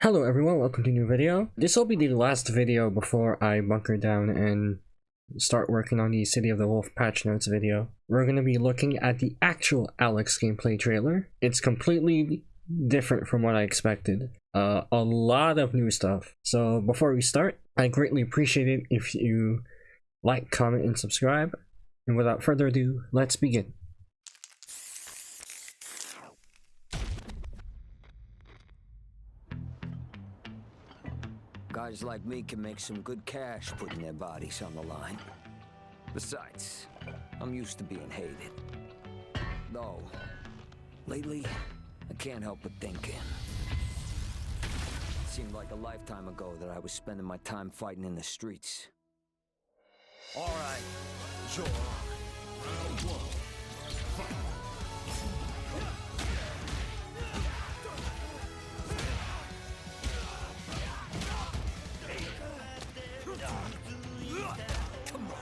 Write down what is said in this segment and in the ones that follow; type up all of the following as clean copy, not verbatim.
Hello everyone, welcome to a new video. This will be the last video before I bunker down and start working on the City of the Wolf patch notes video. We're going to be looking at the actual Alex gameplay trailer. It's completely different from what I expected. A lot of new stuff. So before we start, I greatly appreciate it if you like, comment, and subscribe. And without further ado, let's begin. Guys like me can make some good cash putting their bodies on the line. Besides, I'm used to being hated. Though, lately, I can't help but thinking. It seemed like a lifetime ago that I was spending my time fighting in the streets. All right, sure. Round one. Fight. Come on,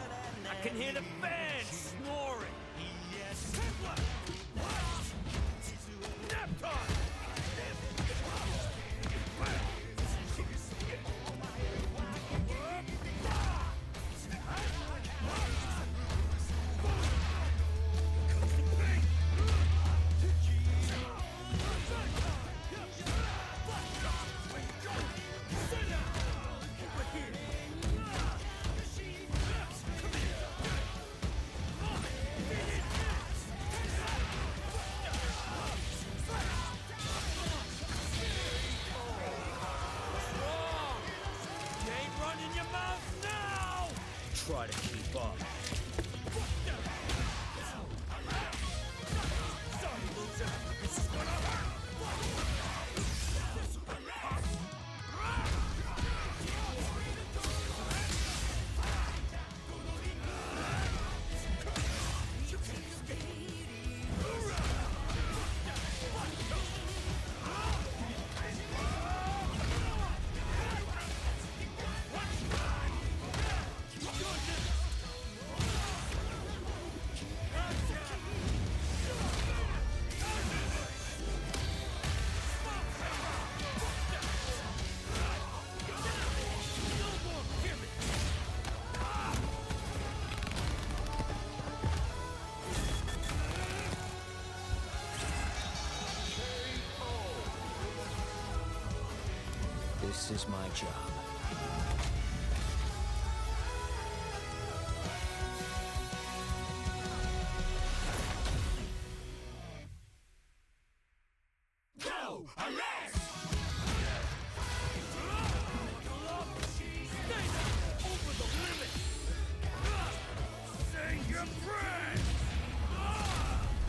I can hear the fans snoring. Nap time. Try to keep up. This is my job. Go, Alex! Over the limit. Say your prayers.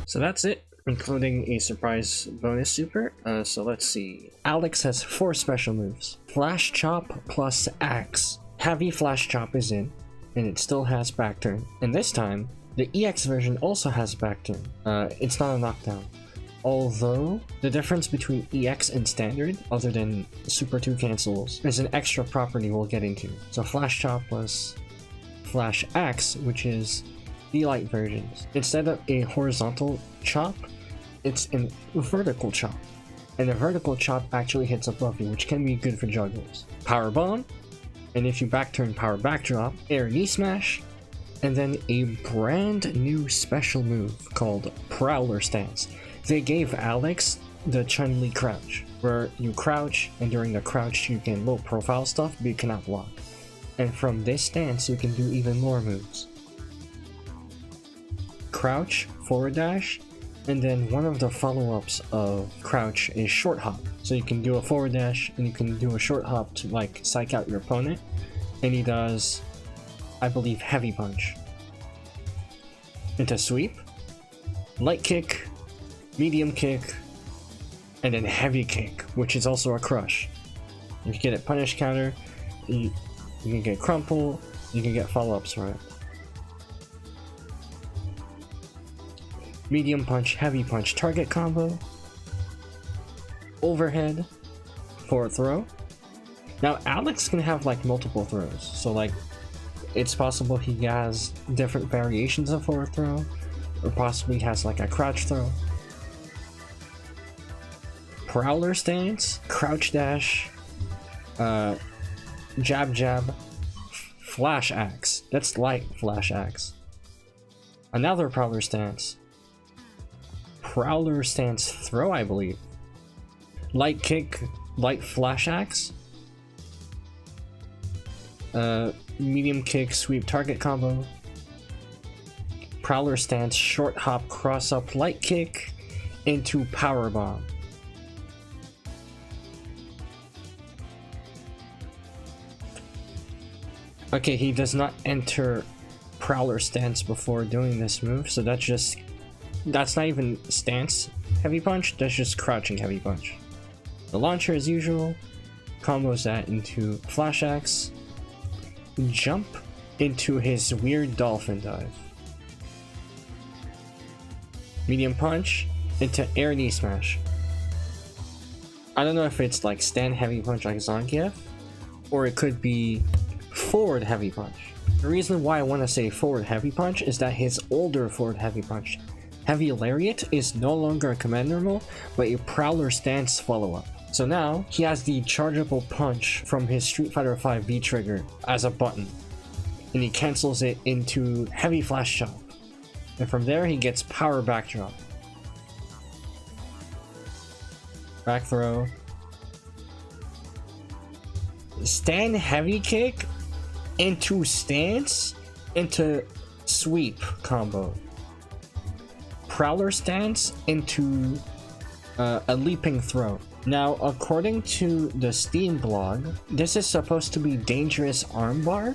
So that's it, including a surprise bonus super. So let's see. Alex has 4 special moves. Flash Chop plus Axe. Heavy Flash Chop is in, and it still has back turn. And this time, the EX version also has back turn. It's not a knockdown. Although, the difference between EX and standard, other than Super 2 cancels, is an extra property we'll get into. So Flash Chop plus Flash Axe, which is the light versions. Instead of a horizontal chop, it's a vertical chop. And the vertical chop actually hits above you, which can be good for jugglers. Power Bomb, and if you back turn Power Backdrop, Air Knee Smash, and then a brand new special move called Prowler Stance. They gave Alex the Chun-Li crouch, where you crouch, and during the crouch you can low profile stuff, but you cannot block. And from this stance you can do even more moves. Crouch, forward dash, and then one of the follow-ups of crouch is short hop. So you can do a forward dash and you can do a short hop to like psych out your opponent. And he does, I believe, heavy punch. Into sweep, light kick, medium kick, and then heavy kick, which is also a crush. If you get it punish counter, you can get crumple, you can get follow-ups for it. Medium punch, heavy punch, target combo, overhead, forward throw. Now Alex can have like multiple throws, so like it's possible he has different variations of forward throw, or possibly has like a crouch throw. Prowler stance, crouch dash, Jab jab, flash axe. That's light flash axe. Another prowler stance. Prowler stance throw, I believe. Light kick, light flash axe. Medium kick, sweep target combo. Prowler stance, short hop, cross up, light kick into power bomb. Okay, he does not enter prowler stance before doing this move, so that's not even stance heavy punch, that's just crouching heavy punch. The launcher as usual, combos that into flash axe, jump into his weird dolphin dive. Medium punch into air knee smash. I don't know if it's like stand heavy punch like Zangief, or it could be forward heavy punch. The reason why I want to say forward heavy punch is that his older forward heavy punch, Heavy Lariat, is no longer a command normal, but a prowler stance follow-up. So now he has the chargeable punch from his Street Fighter V V trigger as a button, and he cancels it into heavy flash chop, and from there he gets power backdrop, back throw, stand heavy kick into stance into sweep combo, prowler stance into a leaping throw. Now, according to the Steam blog, this is supposed to be dangerous armbar.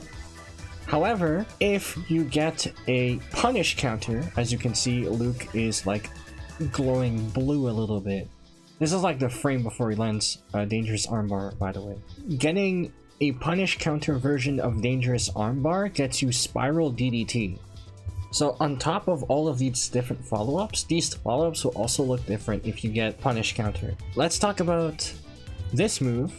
However, if you get a punish counter, as you can see, Luke is like glowing blue a little bit. This is like the frame before he lands a dangerous armbar, by the way. Getting a punish counter version of dangerous armbar gets you spiral DDT. So on top of all of these different follow-ups, these follow-ups will also look different if you get punish counter. Let's talk about this move,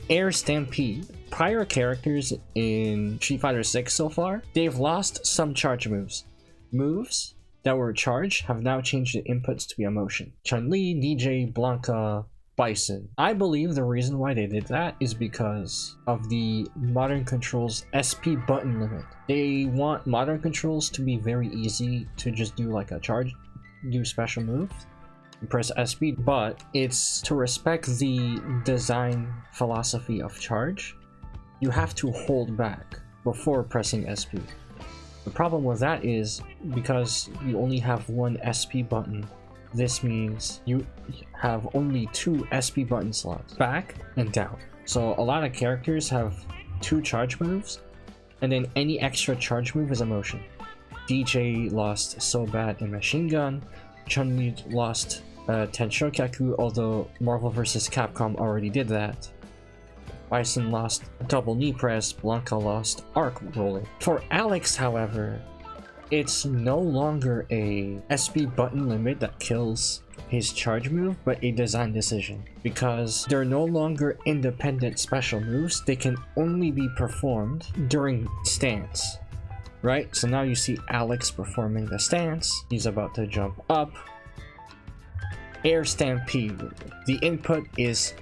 Air Stampede. Prior characters in Street Fighter 6 so far, they've lost some charge moves. Moves that were charged have now changed the inputs to be a motion. Chun-Li, DJ, Blanca, Bison. I believe the reason why they did that is because of the modern controls SP button limit. They want modern controls to be very easy to just do like a charge, do special moves, and press SP, but it's to respect the design philosophy of charge. You have to hold back before pressing SP. The problem with that is because you only have one SP button, this means you have only 2 SP button slots, back and down. So a lot of characters have 2 charge moves, and then any extra charge move is a motion. DJ lost So Bad in Machine Gun, Chun-Li lost Tenshokaku, although Marvel vs. Capcom already did that. Bison lost double knee press, Blanca lost arc rolling. For Alex, however, it's no longer a SP button limit that kills his charge move, but a design decision. Because they're no longer independent special moves, they can only be performed during stance. Right? So now you see Alex performing the stance. He's about to jump up. Air Stampede. The input is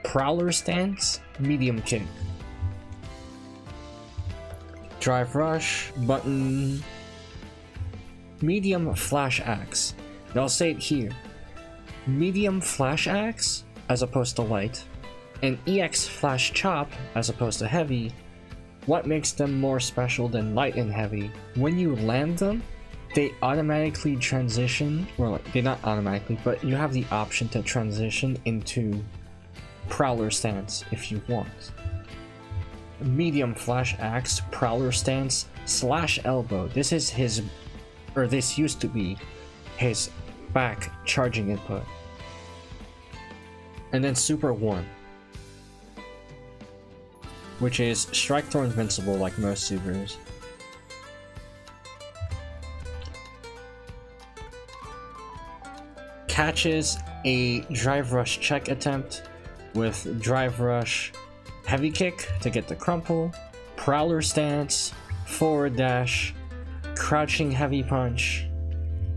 prowler stance, medium kick. Drive rush, button, medium flash axe. And I'll say it here. Medium flash axe, as opposed to light, and EX flash chop, as opposed to heavy, what makes them more special than light and heavy? When you land them, they automatically transition, or like, they're not automatically, but you have the option to transition into prowler stance if you want. Medium flash axe, prowler stance, slash elbow. This is his, or this used to be his back charging input. And then Super 1, which is strike throw invincible like most supers. Catches a drive rush check attempt with drive rush heavy kick to get the crumple, prowler stance, forward dash, crouching heavy punch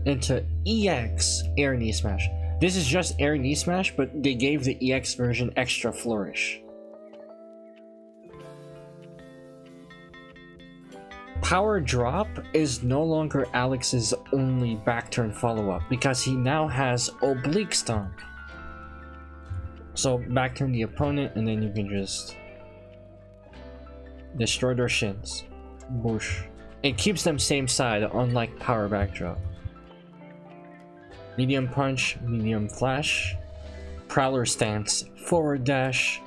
into EX air knee smash. This is just air knee smash, but they gave the EX version extra flourish. Power Drop is no longer Alex's only back turn follow-up because he now has Oblique Stomp. So back turn the opponent and then you can just destroy their shins. Boosh. It keeps them same side, unlike Power Backdrop. Medium Punch, Medium Flash, Prowler Stance, Forward Dash,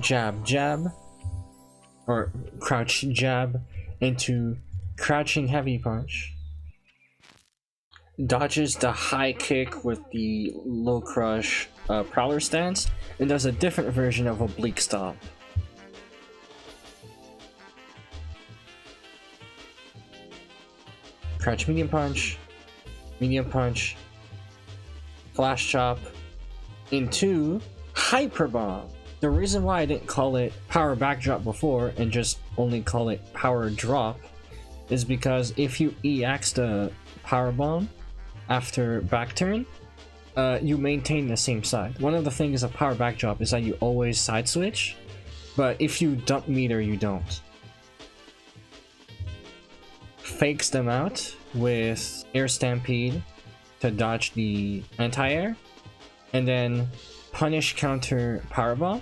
Jab Jab, or Crouch Jab into Crouching Heavy Punch. Dodges the high kick with the low crush Prowler Stance, and does a different version of Oblique Stomp. Crouch Medium Punch, Flash Chop into Hyper Bomb. The reason why I didn't call it Power Backdrop before and just only call it Power Drop is because if you EX the Power Bomb after back turn, you maintain the same side. One of the things of Power Backdrop is that you always side switch, but if you dump meter, you don't. Fakes them out with Air Stampede to dodge the anti-air, and then punish counter Powerbomb.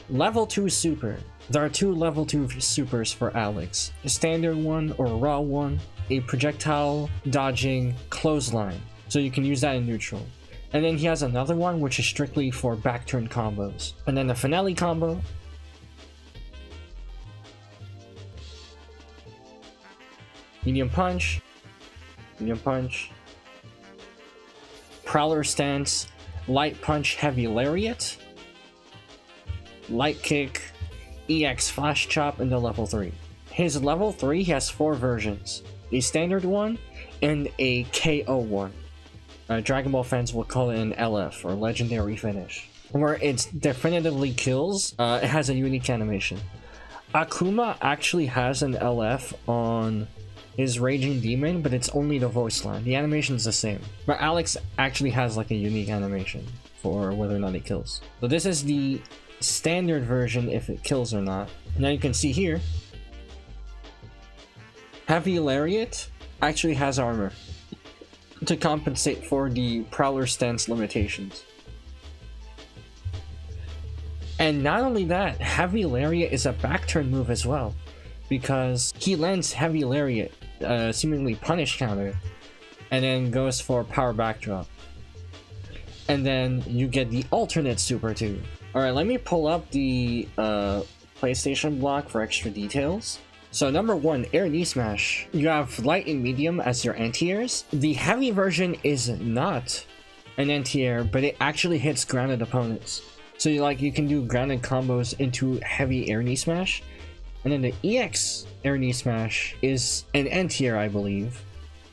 Level 2 super. There are 2 level 2 supers for Alex. A standard one or a raw one, a projectile dodging clothesline. So you can use that in neutral. And then he has another one which is strictly for back turn combos. And then the finale combo. Medium Punch, Prowler Stance, Light Punch Heavy Lariat, Light Kick, EX Flash Chop into level 3. His level 3 he has 4 versions, a standard one and a KO one. Dragon Ball fans will call it an LF, or Legendary Finish, where it definitively kills. It has a unique animation. Akuma actually has an LF on his Raging Demon, but it's only the voice line. The animation is the same. But Alex actually has like a unique animation for whether or not it kills. So this is the standard version if it kills or not. Now you can see here, Heavy Lariat actually has armor to compensate for the Prowler Stance limitations. And not only that, Heavy Lariat is a back turn move as well, because he lands Heavy Lariat, seemingly punish counter, and then goes for Power Backdrop. And then you get the alternate super too. Alright, let me pull up the PlayStation block for extra details. So number 1, Air Knee Smash. You have light and medium as your anti-airs. The heavy version is not an anti-air, but it actually hits grounded opponents. So you can do grounded combos into heavy Air Knee Smash. And then the EX Air Knee Smash is an anti-air, I believe,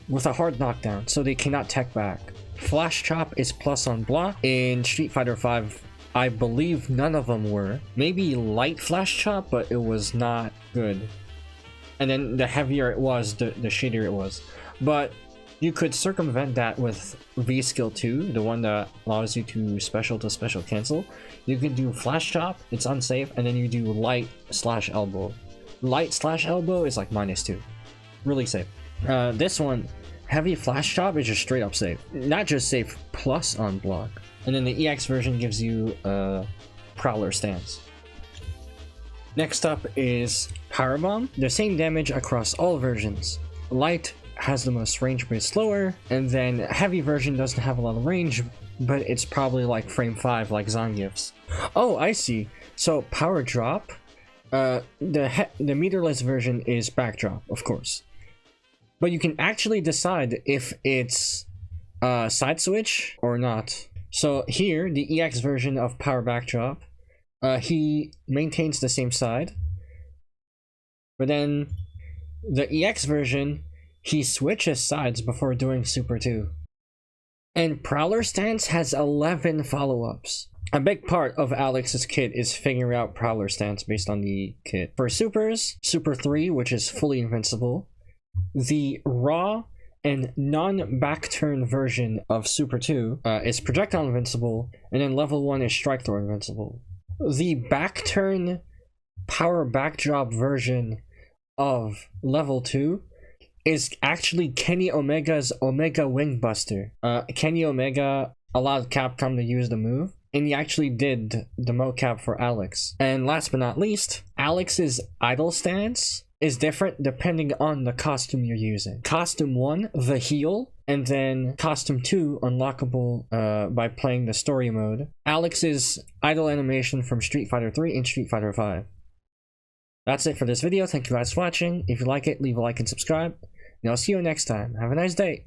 with a hard knockdown, so they cannot tech back. Flash Chop is plus on block. In Street Fighter V, I believe none of them were. Maybe light Flash Chop, but it was not good. And then the heavier it was, the shittier it was. But you could circumvent that with V Skill 2, the one that allows you to special cancel. You can do Flash Chop, it's unsafe, and then you do light / elbow. Light / elbow is like -2. Really safe. This one, heavy Flash Chop is just straight up safe. Not just safe, plus on block. And then the EX version gives you a Prowler Stance. Next up is Power Bomb. The same damage across all versions. Light has the most range but it's slower, and then heavy version doesn't have a lot of range, but it's probably like frame 5 like Zangief's. Oh, I see. So Power Drop, the meterless version is Backdrop, of course. But you can actually decide if it's side switch or not. So here, the EX version of Power Backdrop, he maintains the same side. But then the EX version, he switches sides before doing Super 2. And Prowler Stance has 11 follow-ups. A big part of Alex's kit is figuring out Prowler Stance based on the kit. For supers, Super 3, which is fully invincible, the raw and non-back turn version of Super 2 is projectile invincible, and then level 1 is strike throw invincible. The back turn power backdrop version of level 2 is actually Kenny Omega's Omega Wing Buster. Kenny Omega allowed Capcom to use the move, and he actually did the mocap for Alex. And last but not least, Alex's idle stance is different depending on the costume you're using. Costume 1, the heal, and then costume 2, unlockable by playing the story mode. Alex's idle animation from Street Fighter 3 and Street Fighter 5. That's it for this video. Thank you guys for watching. If you like it, leave a like and subscribe. And I'll see you next time. Have a nice day.